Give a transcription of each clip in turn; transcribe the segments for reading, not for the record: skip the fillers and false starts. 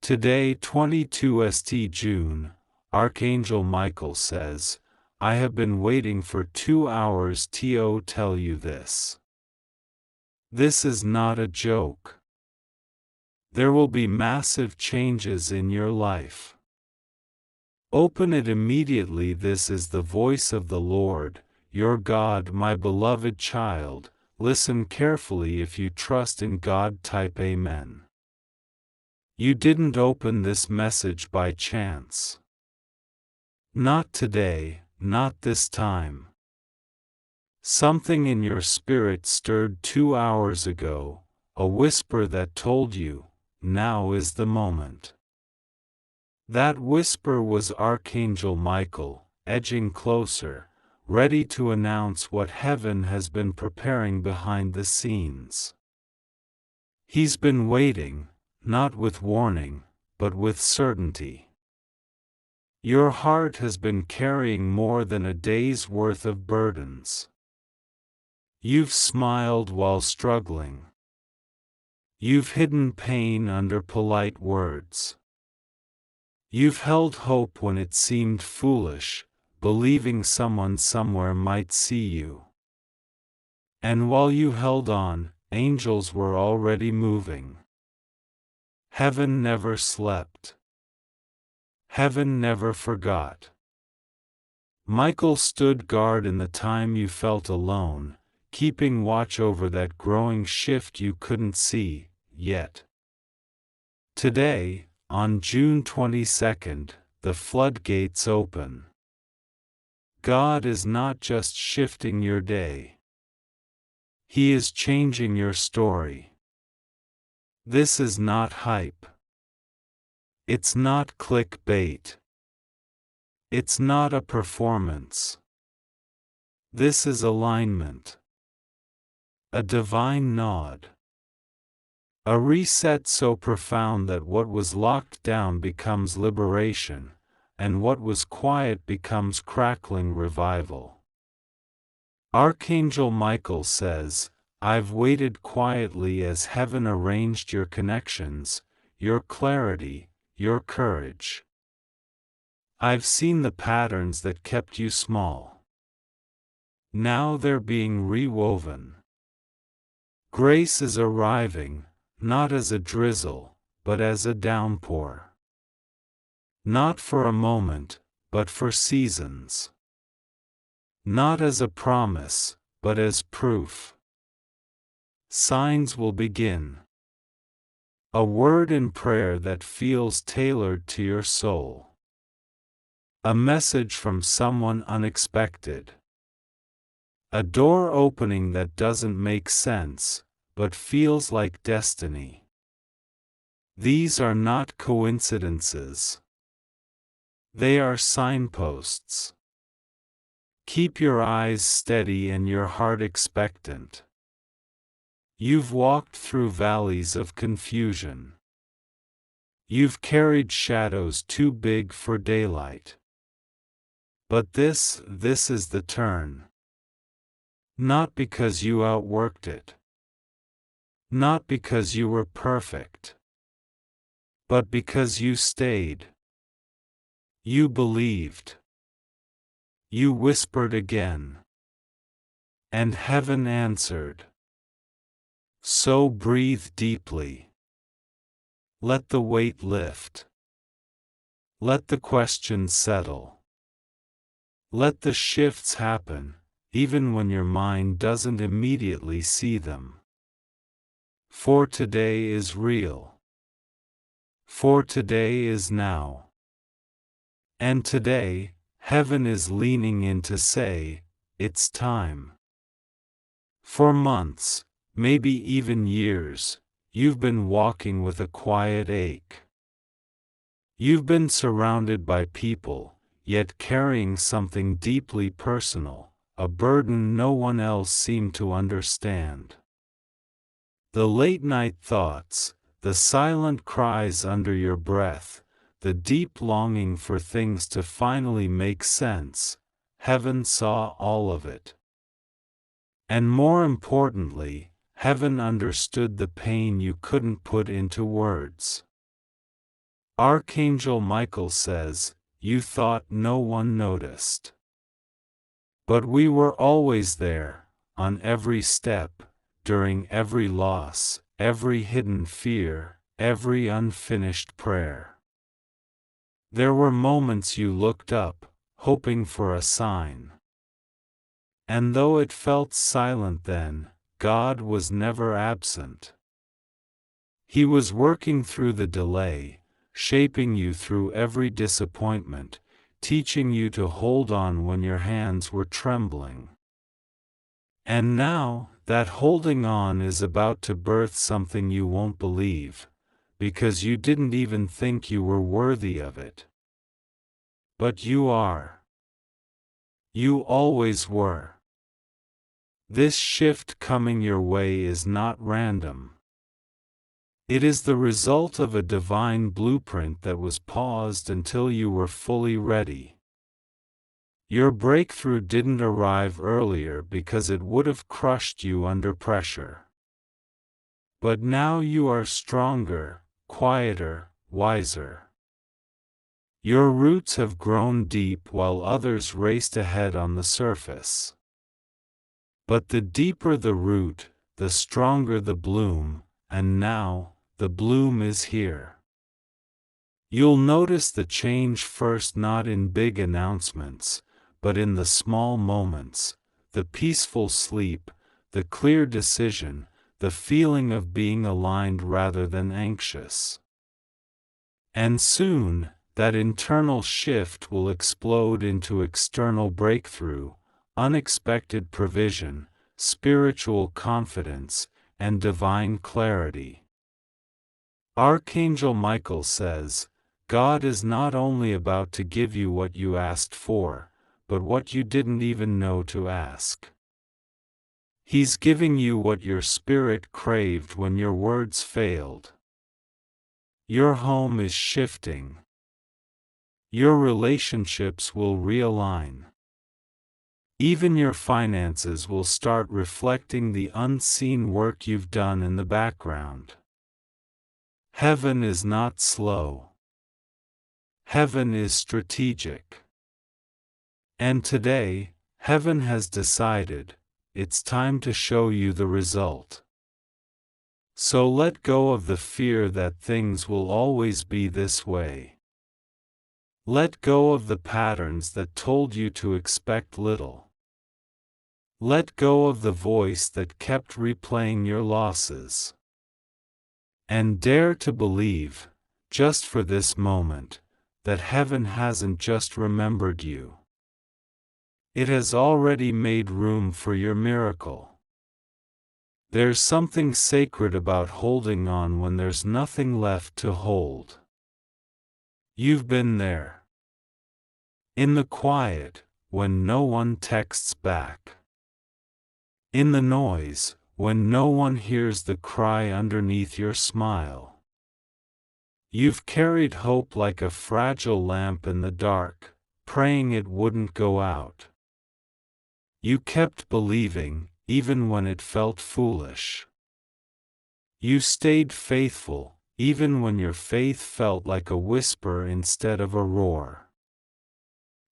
Today 22st June, Archangel Michael says, I have been waiting for 2 hours to tell you this. This is not a joke. There will be massive changes in your life. Open it immediately. This is the voice of the Lord, your God, my beloved child. Listen carefully. If you trust in God, type Amen. You didn't open this message by chance. Not today, not this time. Something in your spirit stirred 2 hours ago, a whisper that told you, now is the moment. That whisper was Archangel Michael, edging closer, ready to announce what heaven has been preparing behind the scenes. He's been waiting, not with warning, but with certainty. Your heart has been carrying more than a day's worth of burdens. You've smiled while struggling. You've hidden pain under polite words. You've held hope when it seemed foolish, believing someone somewhere might see you. And while you held on, angels were already moving. Heaven never slept. Heaven never forgot. Michael stood guard in the time you felt alone, keeping watch over that growing shift you couldn't see yet. Today, on June 22nd, the floodgates open. God is not just shifting your day. He is changing your story. This is not hype. It's not clickbait. It's not a performance. This is alignment. A divine nod. A reset so profound that what was locked down becomes liberation, and what was quiet becomes crackling revival. Archangel Michael says, I've waited quietly as heaven arranged your connections, your clarity, your courage. I've seen the patterns that kept you small. Now they're being rewoven. Grace is arriving, not as a drizzle, but as a downpour. Not for a moment, but for seasons. Not as a promise, but as proof. Signs will begin. A word in prayer that feels tailored to your soul. A message from someone unexpected. A door opening that doesn't make sense, but feels like destiny. These are not coincidences. They are signposts. Keep your eyes steady and your heart expectant. You've walked through valleys of confusion. You've carried shadows too big for daylight. But this is the turn. Not because you outworked it. Not because you were perfect. But because you stayed. You believed. You whispered again. And heaven answered. So breathe deeply. Let the weight lift. Let the questions settle. Let the shifts happen, even when your mind doesn't immediately see them. For today is real. For today is now. And today, heaven is leaning in to say, it's time. For months, maybe even years, you've been walking with a quiet ache. You've been surrounded by people, yet carrying something deeply personal, a burden no one else seemed to understand. The late-night thoughts, the silent cries under your breath, the deep longing for things to finally make sense, heaven saw all of it. And more importantly, heaven understood the pain you couldn't put into words. Archangel Michael says, "You thought no one noticed. But we were always there, on every step, during every loss, every hidden fear, every unfinished prayer. There were moments you looked up, hoping for a sign. And though it felt silent then, God was never absent. He was working through the delay, shaping you through every disappointment, teaching you to hold on when your hands were trembling. And now, that holding on is about to birth something you won't believe, because you didn't even think you were worthy of it. But you are. You always were. This shift coming your way is not random. It is the result of a divine blueprint that was paused until you were fully ready. Your breakthrough didn't arrive earlier because it would have crushed you under pressure. But now you are stronger, quieter, wiser. Your roots have grown deep while others raced ahead on the surface. But the deeper the root, the stronger the bloom, and now, the bloom is here. You'll notice the change first not in big announcements, but in the small moments, the peaceful sleep, the clear decision, the feeling of being aligned rather than anxious. And soon, that internal shift will explode into external breakthrough, unexpected provision, spiritual confidence, and divine clarity. Archangel Michael says, God is not only about to give you what you asked for, but what you didn't even know to ask. He's giving you what your spirit craved when your words failed. Your home is shifting. Your relationships will realign. Even your finances will start reflecting the unseen work you've done in the background. Heaven is not slow. Heaven is strategic. And today, heaven has decided, it's time to show you the result. So let go of the fear that things will always be this way. Let go of the patterns that told you to expect little. Let go of the voice that kept replaying your losses. And dare to believe, just for this moment, that heaven hasn't just remembered you. It has already made room for your miracle. There's something sacred about holding on when there's nothing left to hold. You've been there. In the quiet, when no one texts back. In the noise, when no one hears the cry underneath your smile. You've carried hope like a fragile lamp in the dark, praying it wouldn't go out. You kept believing, even when it felt foolish. You stayed faithful, even when your faith felt like a whisper instead of a roar.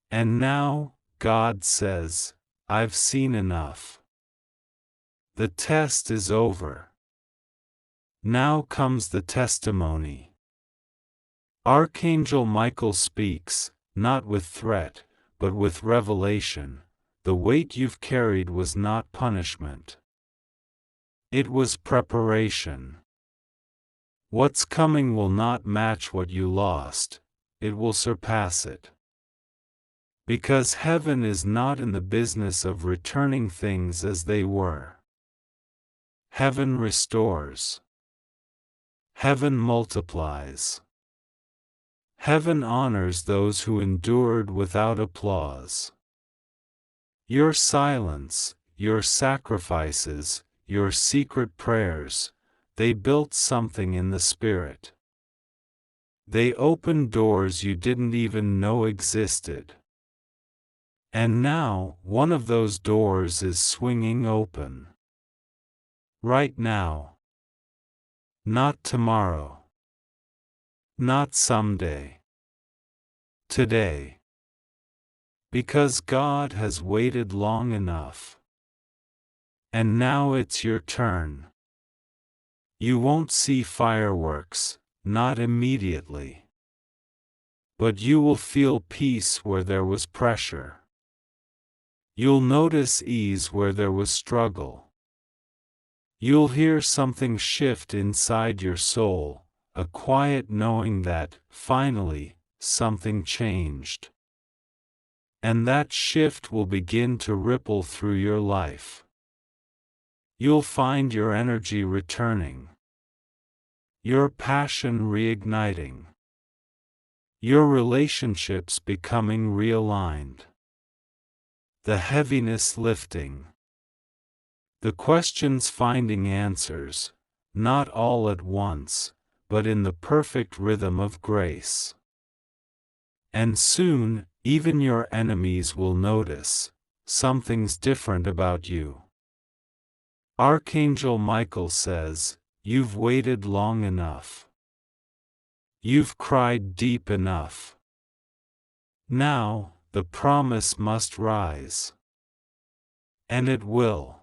And now, God says, I've seen enough. The test is over. Now comes the testimony. Archangel Michael speaks, not with threat, but with revelation. The weight you've carried was not punishment. It was preparation. What's coming will not match what you lost, it will surpass it. Because heaven is not in the business of returning things as they were. Heaven restores. Heaven multiplies. Heaven honors those who endured without applause. Your silence, your sacrifices, your secret prayers, they built something in the spirit. They opened doors you didn't even know existed. And now, one of those doors is swinging open. Right now. Not tomorrow. Not someday. Today. Because God has waited long enough. And now it's your turn. You won't see fireworks, not immediately. But you will feel peace where there was pressure. You'll notice ease where there was struggle. You'll hear something shift inside your soul, a quiet knowing that, finally, something changed. And that shift will begin to ripple through your life. You'll find your energy returning. Your passion reigniting. Your relationships becoming realigned. The heaviness lifting. The questions finding answers, not all at once, but in the perfect rhythm of grace. And soon, even your enemies will notice, something's different about you. Archangel Michael says, you've waited long enough. You've cried deep enough. Now, the promise must rise. And it will.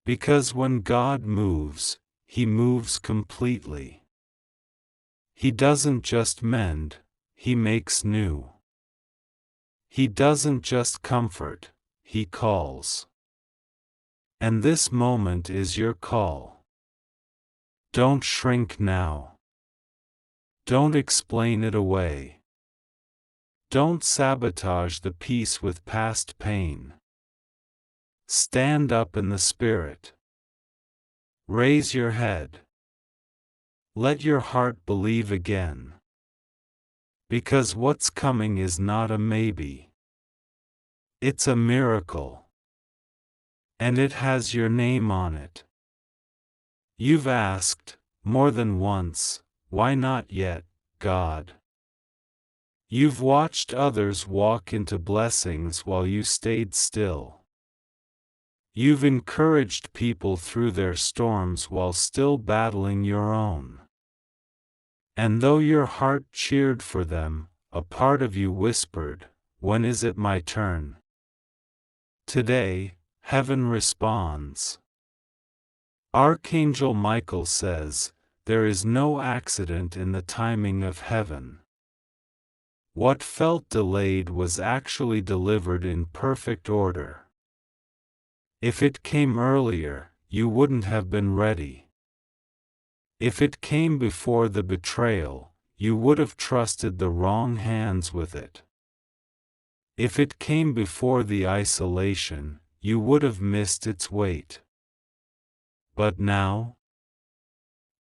Because when God moves, He moves completely. He doesn't just mend, He makes new. He doesn't just comfort, He calls. And this moment is your call. Don't shrink now. Don't explain it away. Don't sabotage the peace with past pain. Stand up in the Spirit. Raise your head. Let your heart believe again. Because what's coming is not a maybe. It's a miracle. And it has your name on it. You've asked, more than once, why not yet, God? You've watched others walk into blessings while you stayed still. You've encouraged people through their storms while still battling your own. And though your heart cheered for them, a part of you whispered, when is it my turn? Today, heaven responds. Archangel Michael says, there is no accident in the timing of heaven. What felt delayed was actually delivered in perfect order. If it came earlier, you wouldn't have been ready. If it came before the betrayal, you would have trusted the wrong hands with it. If it came before the isolation, you would have missed its weight. But now?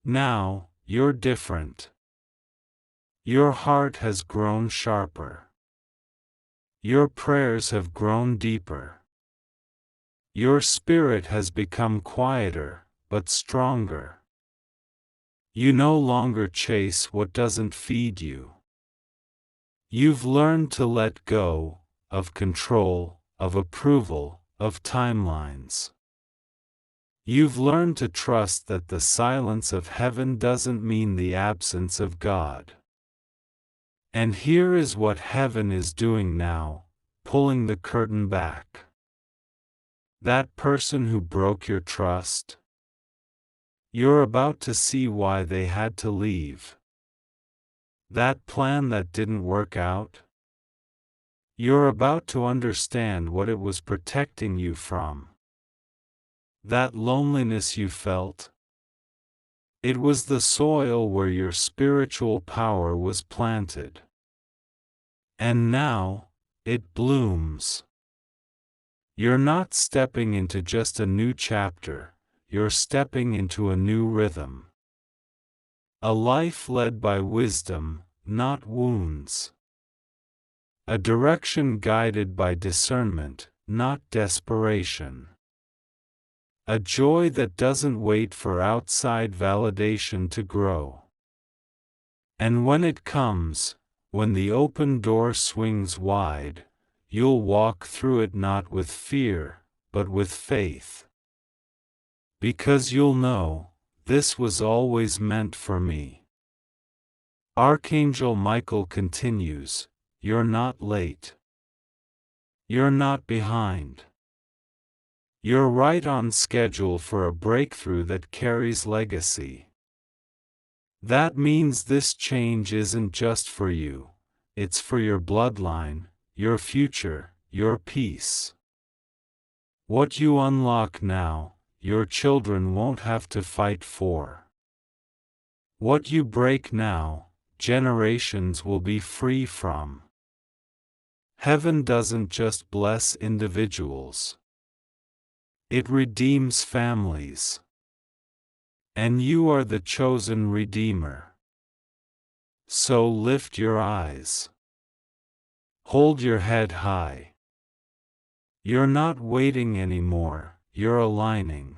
Now, you're different. Your heart has grown sharper. Your prayers have grown deeper. Your spirit has become quieter, but stronger. You no longer chase what doesn't feed you. You've learned to let go, of control, of approval, of timelines. You've learned to trust that the silence of heaven doesn't mean the absence of God. And here is what heaven is doing now, pulling the curtain back. That person who broke your trust? You're about to see why they had to leave. That plan that didn't work out? You're about to understand what it was protecting you from. That loneliness you felt? It was the soil where your spiritual power was planted. And now, it blooms. You're not stepping into just a new chapter, you're stepping into a new rhythm. A life led by wisdom, not wounds. A direction guided by discernment, not desperation. A joy that doesn't wait for outside validation to grow. And when it comes, when the open door swings wide, you'll walk through it not with fear, but with faith. Because you'll know, this was always meant for me. Archangel Michael continues, "You're not late. You're not behind. You're right on schedule for a breakthrough that carries legacy. That means this change isn't just for you, it's for your bloodline, your future, your peace. What you unlock now, your children won't have to fight for. What you break now, generations will be free from." Heaven doesn't just bless individuals. It redeems families. And you are the chosen redeemer. So lift your eyes. Hold your head high. You're not waiting anymore, you're aligning.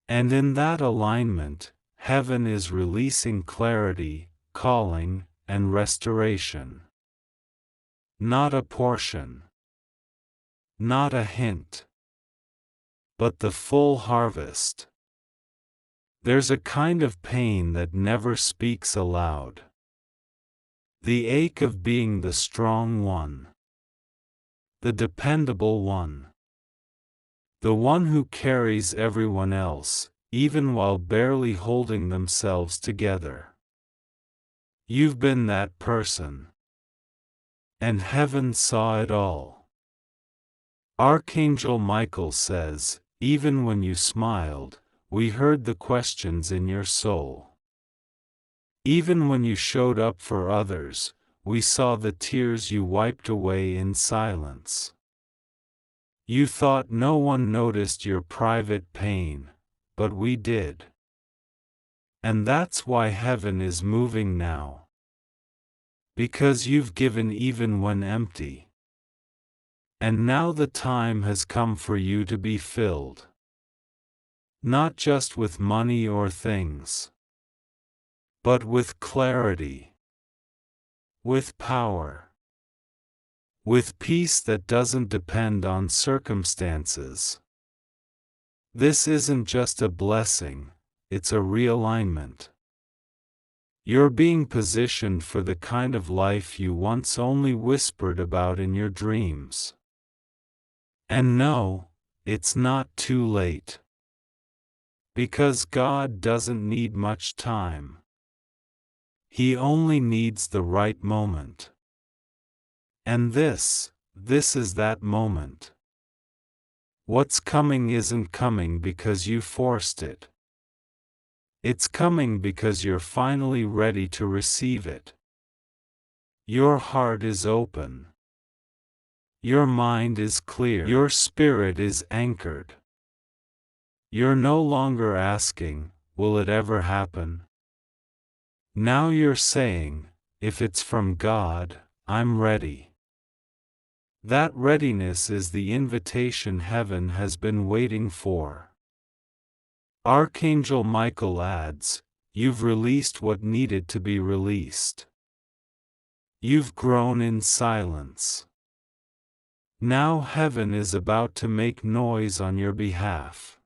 And in that alignment, heaven is releasing clarity, calling, and restoration. Not a portion. Not a hint. But the full harvest. There's a kind of pain that never speaks aloud. The ache of being the strong one. The dependable one. The one who carries everyone else, even while barely holding themselves together. You've been that person. And heaven saw it all. Archangel Michael says, even when you smiled, we heard the questions in your soul. Even when you showed up for others, we saw the tears you wiped away in silence. You thought no one noticed your private pain, but we did. And that's why heaven is moving now. Because you've given even when empty. And now the time has come for you to be filled. Not just with money or things, but with clarity, with power, with peace that doesn't depend on circumstances. This isn't just a blessing, it's a realignment. You're being positioned for the kind of life you once only whispered about in your dreams. And no, it's not too late. Because God doesn't need much time. He only needs the right moment. And this is that moment. What's coming isn't coming because you forced it. It's coming because you're finally ready to receive it. Your heart is open. Your mind is clear. Your spirit is anchored. You're no longer asking, will it ever happen? Now you're saying, if it's from God, I'm ready. That readiness is the invitation heaven has been waiting for. Archangel Michael adds, you've released what needed to be released. You've grown in silence. Now heaven is about to make noise on your behalf.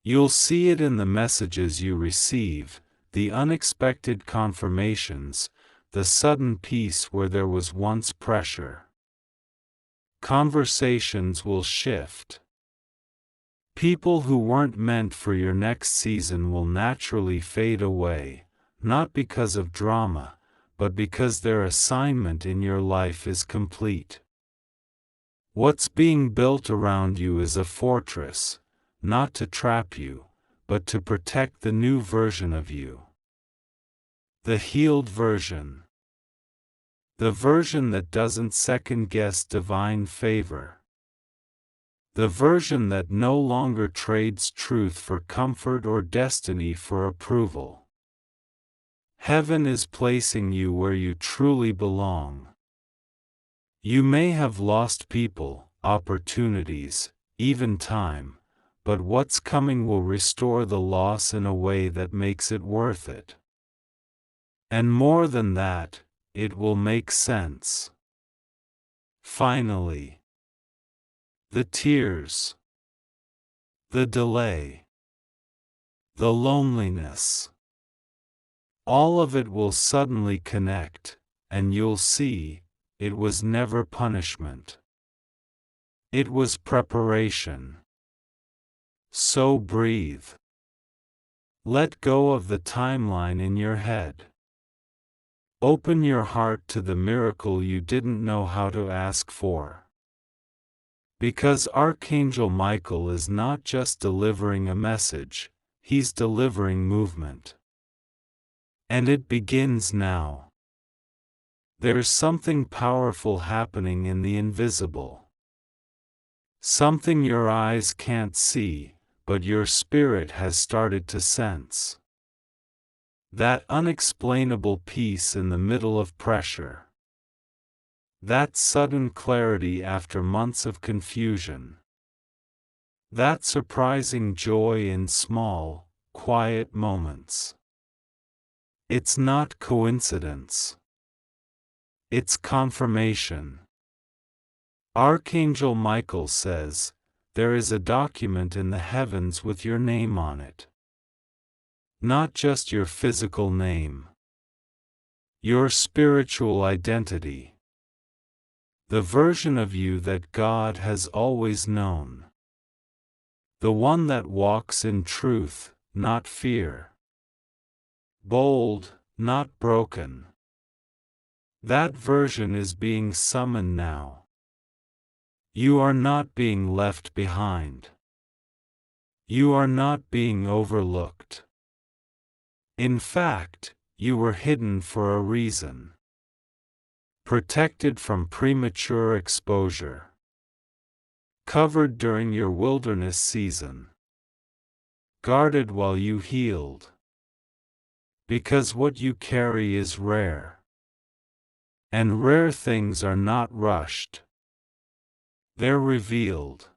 You'll see it in the messages you receive, the unexpected confirmations, the sudden peace where there was once pressure. Conversations will shift. People who weren't meant for your next season will naturally fade away, not because of drama, but because their assignment in your life is complete. What's being built around you is a fortress, not to trap you, but to protect the new version of you. The healed version. The version that doesn't second-guess divine favor. The version that no longer trades truth for comfort or destiny for approval. Heaven is placing you where you truly belong. You may have lost people, opportunities, even time, but what's coming will restore the loss in a way that makes it worth it. And more than that, it will make sense. Finally. The tears. The delay. The loneliness. All of it will suddenly connect, and you'll see, it was never punishment. It was preparation. So breathe. Let go of the timeline in your head. Open your heart to the miracle you didn't know how to ask for. Because Archangel Michael is not just delivering a message, he's delivering movement. And it begins now. There's something powerful happening in the invisible. Something your eyes can't see, but your spirit has started to sense. That unexplainable peace in the middle of pressure. That sudden clarity after months of confusion. That surprising joy in small, quiet moments. It's not coincidence. It's confirmation. Archangel Michael says, there is a document in the heavens with your name on it. Not just your physical name. Your spiritual identity. The version of you that God has always known. The one that walks in truth, not fear. Bold, not broken. That version is being summoned now. You are not being left behind. You are not being overlooked. In fact, you were hidden for a reason. Protected from premature exposure. Covered during your wilderness season. Guarded while you healed. Because what you carry is rare. And rare things are not rushed. They're revealed.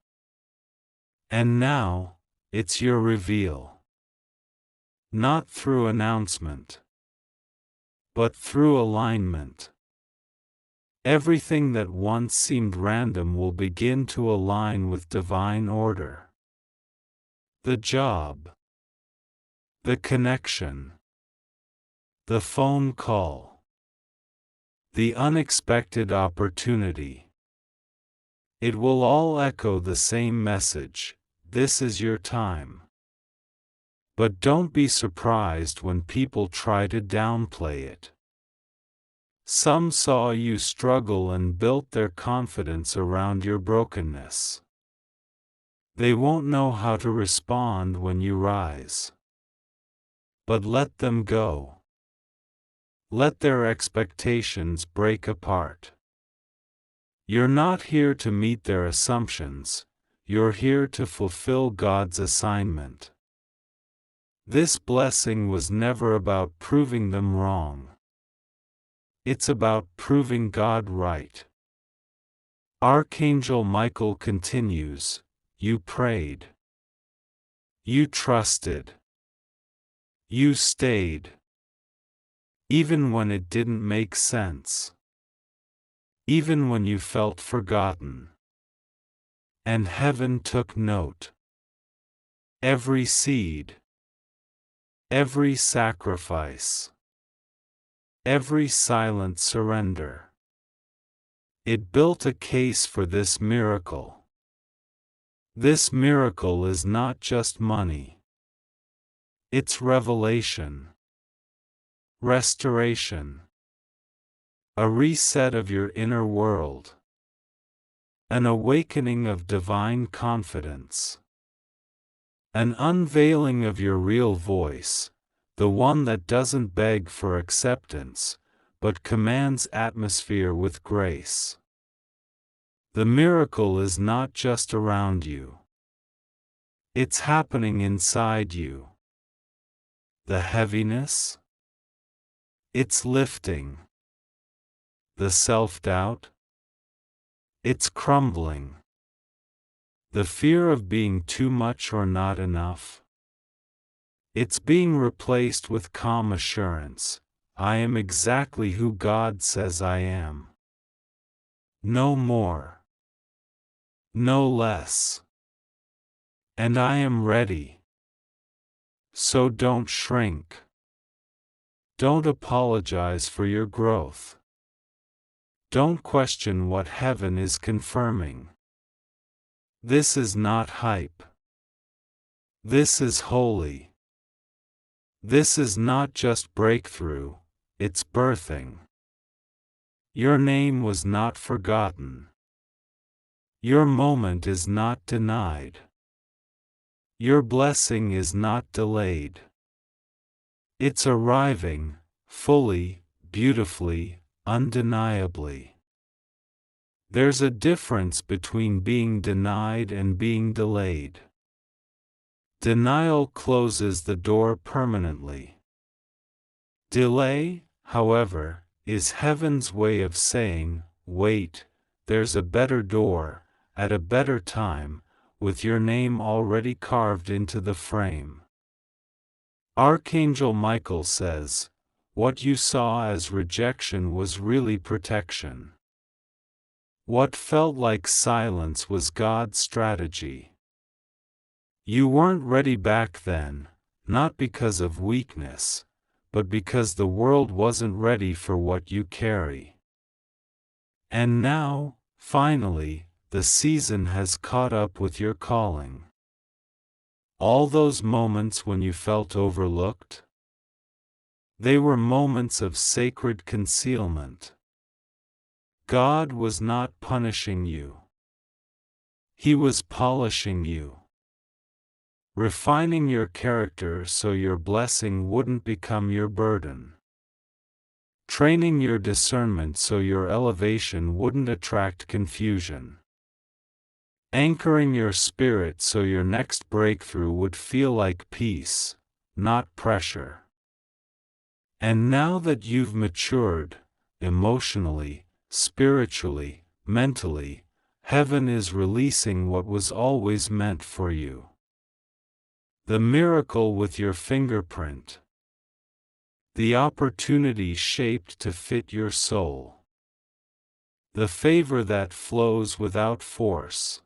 And now, it's your reveal. Not through announcement, but through alignment. Everything that once seemed random will begin to align with divine order. The job. The connection. The phone call. The unexpected opportunity. It will all echo the same message: this is your time. But don't be surprised when people try to downplay it. Some saw you struggle and built their confidence around your brokenness. They won't know how to respond when you rise. But let them go. Let their expectations break apart. You're not here to meet their assumptions, you're here to fulfill God's assignment. This blessing was never about proving them wrong. It's about proving God right. Archangel Michael continues, you prayed. You trusted. You stayed. Even when it didn't make sense. Even when you felt forgotten. And heaven took note. Every seed. Every sacrifice. Every silent surrender. It built a case for this miracle. This miracle is not just money. It's revelation. Restoration. A reset of your inner world. An awakening of divine confidence. An unveiling of your real voice, the one that doesn't beg for acceptance, but commands atmosphere with grace. The miracle is not just around you. It's happening inside you. The heaviness? It's lifting. The self-doubt? It's crumbling. The fear of being too much or not enough? It's being replaced with calm assurance. I am exactly who God says I am. No more. No less. And I am ready. So don't shrink. Don't apologize for your growth. Don't question what heaven is confirming. This is not hype. This is holy. This is not just breakthrough, it's birthing. Your name was not forgotten. Your moment is not denied. Your blessing is not delayed. It's arriving, fully, beautifully, undeniably. There's a difference between being denied and being delayed. Denial closes the door permanently. Delay, however, is heaven's way of saying, wait, there's a better door, at a better time, with your name already carved into the frame. Archangel Michael says, what you saw as rejection was really protection. What felt like silence was God's strategy. You weren't ready back then, not because of weakness, but because the world wasn't ready for what you carry. And now, finally, the season has caught up with your calling. All those moments when you felt overlooked? They were moments of sacred concealment. God was not punishing you. He was polishing you. Refining your character so your blessing wouldn't become your burden. Training your discernment so your elevation wouldn't attract confusion. Anchoring your spirit so your next breakthrough would feel like peace, not pressure. And now that you've matured, emotionally, spiritually, mentally, heaven is releasing what was always meant for you. The miracle with your fingerprint. The opportunity shaped to fit your soul. The favor that flows without force.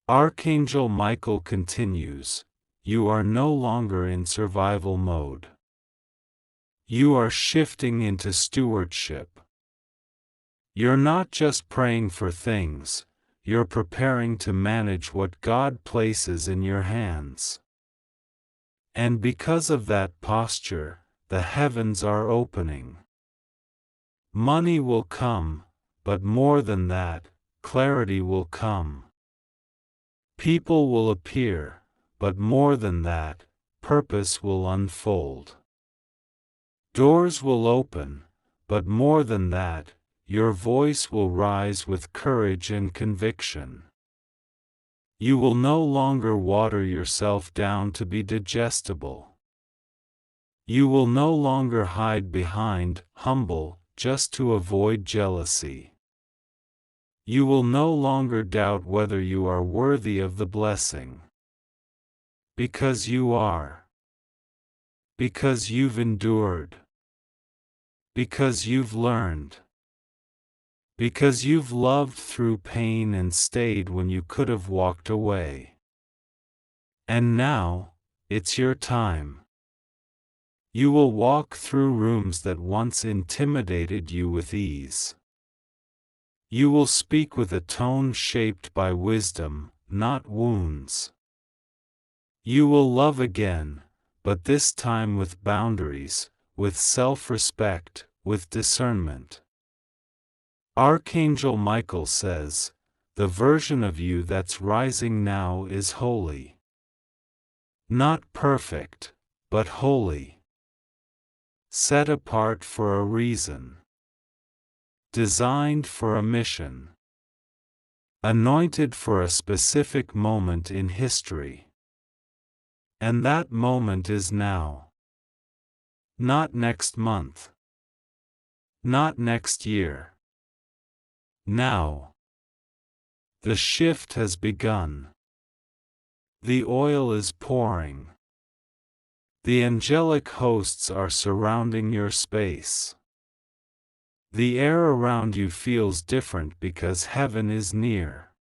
Archangel Michael continues, you are no longer in survival mode. You are shifting into stewardship. You're not just praying for things, you're preparing to manage what God places in your hands. And because of that posture, the heavens are opening. Money will come, but more than that, clarity will come. People will appear, but more than that, purpose will unfold. Doors will open, but more than that, your voice will rise with courage and conviction. You will no longer water yourself down to be digestible. You will no longer hide behind humble just to avoid jealousy. You will no longer doubt whether you are worthy of the blessing. Because you are. Because you've endured. Because you've learned. Because you've loved through pain and stayed when you could have walked away. And now, it's your time. You will walk through rooms that once intimidated you with ease. You will speak with a tone shaped by wisdom, not wounds. You will love again, but this time with boundaries, with self-respect, with discernment. Archangel Michael says, the version of you that's rising now is holy. Not perfect, but holy. Set apart for a reason. Designed for a mission. Anointed for a specific moment in history. And that moment is now. Not next month. Not next year. Now. The shift has begun. The oil is pouring. The angelic hosts are surrounding your space. The air around you feels different because heaven is near.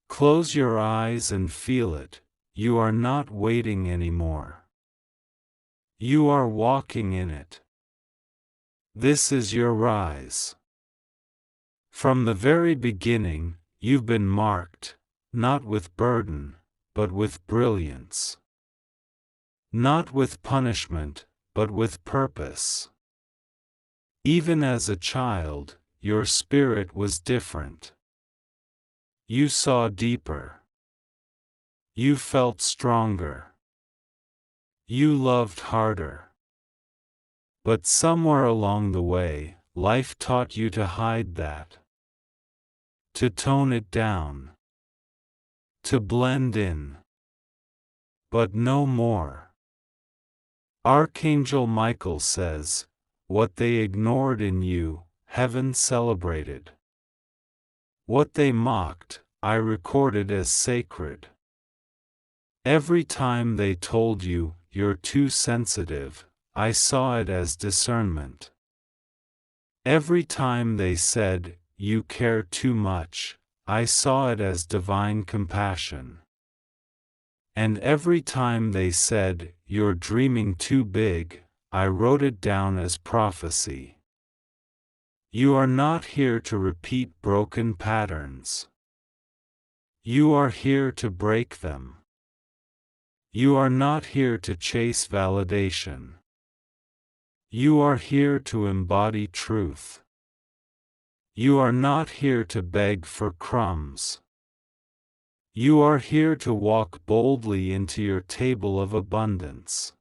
Close your eyes and feel it, you are not waiting anymore. You are walking in it. This is your rise. From the very beginning, you've been marked, not with burden, but with brilliance. Not with punishment, but with purpose. Even as a child, your spirit was different. You saw deeper. You felt stronger. You loved harder. But somewhere along the way, life taught you to hide that. To tone it down. To blend in. But no more. Archangel Michael says, what they ignored in you, heaven celebrated. What they mocked, I recorded as sacred. Every time they told you, you're too sensitive, I saw it as discernment. Every time they said, you care too much, I saw it as divine compassion. And every time they said, you're dreaming too big, I wrote it down as prophecy. You are not here to repeat broken patterns. You are here to break them. You are not here to chase validation. You are here to embody truth. You are not here to beg for crumbs. You are here to walk boldly into your table of abundance.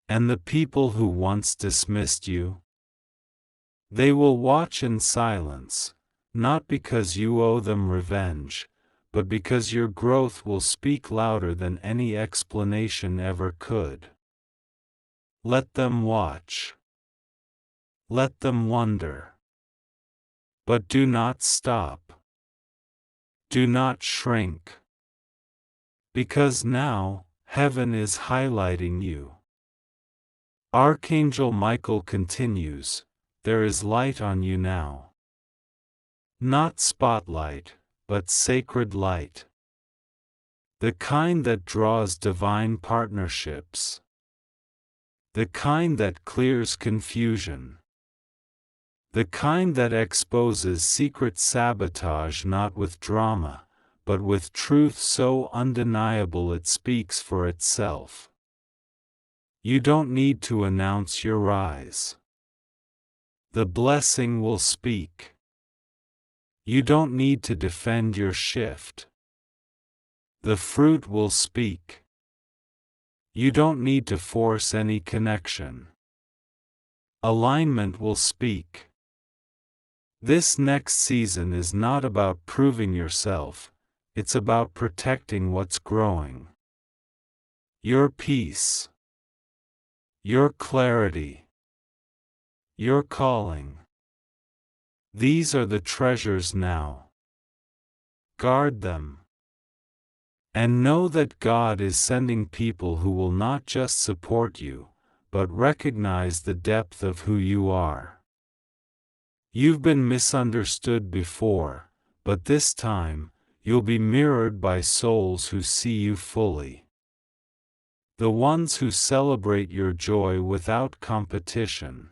And the people who once dismissed you, they will watch in silence, not because you owe them revenge, but because your growth will speak louder than any explanation ever could. Let them watch. Let them wonder. But do not stop. Do not shrink. Because now, heaven is highlighting you. Archangel Michael continues, there is light on you now. Not spotlight, but sacred light. The kind that draws divine partnerships. The kind that clears confusion. The kind that exposes secret sabotage not with drama, but with truth so undeniable it speaks for itself. You don't need to announce your rise. The blessing will speak. You don't need to defend your shift. The fruit will speak. You don't need to force any connection. Alignment will speak. This next season is not about proving yourself, it's about protecting what's growing. Your peace. Your clarity. Your calling. These are the treasures now. Guard them. And know that God is sending people who will not just support you, but recognize the depth of who you are. You've been misunderstood before, but this time, you'll be mirrored by souls who see you fully. The ones who celebrate your joy without competition.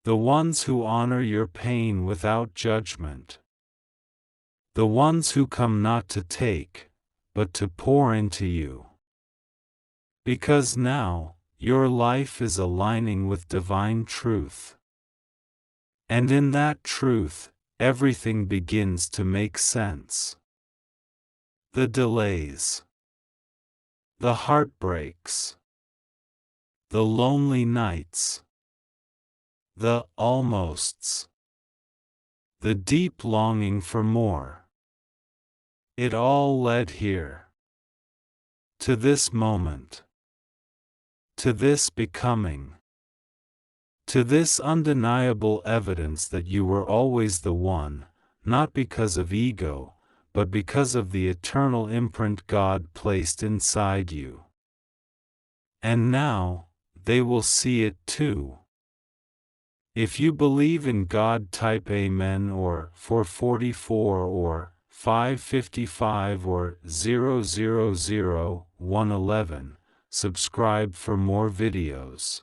The ones who honor your pain without judgment. The ones who come not to take, but to pour into you. Because now, your life is aligning with divine truth. And in that truth, everything begins to make sense. The delays. The heartbreaks. The lonely nights. The almosts. The deep longing for more. It all led here. To this moment. To this becoming. To this undeniable evidence that you were always the one, not because of ego, but because of the eternal imprint God placed inside you. And now, they will see it too. If you believe in God, type Amen or 444 or 555 or 000 111, Subscribe for more videos.